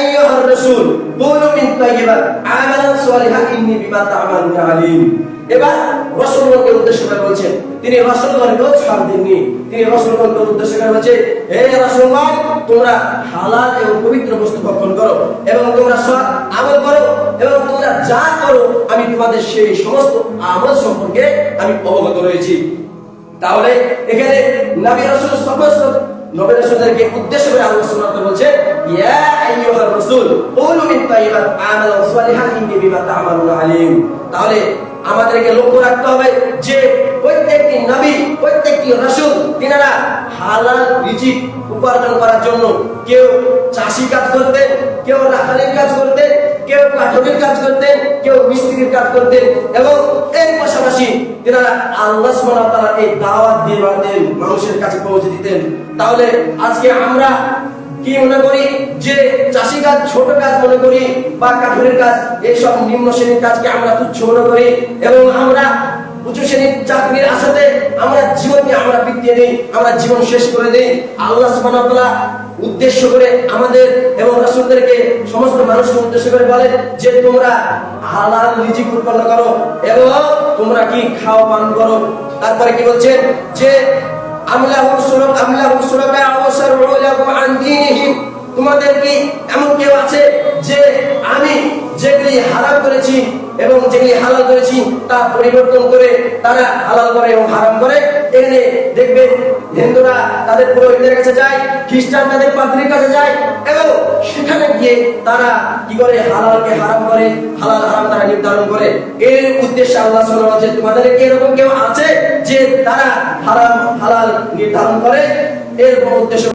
আইয়ুহার রাসূল কুলু মিন তাইয়্যিবাত আমালান সালিহান ইন্নী বিমা তা'মালুনা আলীম। এবার রাসূলকে উদ্দেশ্য করে বলছেন, তিনি রাসূলগণকেও ছাড় দেননি, তিনি রাসূলগণকে উদ্দেশ্য করে বলছেন, হে রাসূলগণ, তোমরা হালাল এবং পবিত্র বস্তু ভক্ষণ করো এবং তোমরা সৎ আমল করো এবং তোমরা যা করো আমি তোমাদের সেই সমস্ত আমল সম্পর্কে আমি অবগত রয়েছি। তাহলে এখানে নবী রাসূল সমস্ত নবী রাসূলদেরকে উদ্দেশ্য করে আল্লাহ সুবহানাহু ওয়া তাআলা বলেন, ইয়া আইয়ুহার রাসূল কুলু মিন তাইয়্যিবাত আমালান সালিহান ইন্নী বিমা তা'মালুনা আলীম। তাহলে আমাদেরকে লক্ষ্য রাখতে হবে যে প্রত্যেকটি নবী, প্রত্যেকটি রাসূল তিনারা হালাল রিজিক উপার্জন করার জন্য কেউ চাষী কাজ করতেন, কেউ রাখালের কাজ করতেন, কেউ কাঠের কাজ করতেন, কেউ মিস্ত্রির কাজ করতেন এবং এর পাশাপাশি তিনারা আল্লাহ সুবহানাহু ওয়া তাআলার এই দাওয়াত দিয়ে মানুষের কাছে পৌঁছে দিতেন। তাহলে আজকে আমরা কি মনে করি যে চাষী কাজ ছোট কাজ মনে করি বা কাঠের কাজ, এইসব নিম্ন শ্রেণীর কাজকে আমরা তুচ্ছ মনে করি এবং আমরা উচ্চ শ্রেণীর চাকরির আশাতে আমরা জীবনকে আমরা বিকিয়ে দিই, আমরা জীবন শেষ করে দিই। আল্লাহ সুবহানাহু ওয়া তাআলা উদ্দেশ্য করে আমাদের এবং রাসূলদেরকে সমস্ত মানুষকে উদ্দেশ্য করে বলে যে তোমরা হালাল রিজিক উৎপন্ন করো এবং তোমরা কি খাও পান করো। তারপরে কি বলছেন যে তোমাদের কি এমন কেউ আছে যে আমি যেগুলি হারাম করেছি এবং যেগুলি হালাল করেছি তা পরিবর্তন করে তারা হালাল করে এবং হারাম করে। এখানে দেখবেন হিন্দুরা তাদের পুরোহিতের কাছে যায়, খ্রিস্টান তাদের পাদ্রীর কাছে যায় এবং সেখানে গিয়ে তারা কি করে হালালকে হারাম করে, হালাল হারাম তারা নির্ধারণ করে। এর উদ্দেশ্যে আল্লাহ সুবহানাহু ওয়া তাআলা তোমাদের কি এরকম কেউ আছে যে তারা হারাম হালাল নির্ধারণ করে? এর উদ্দেশ্য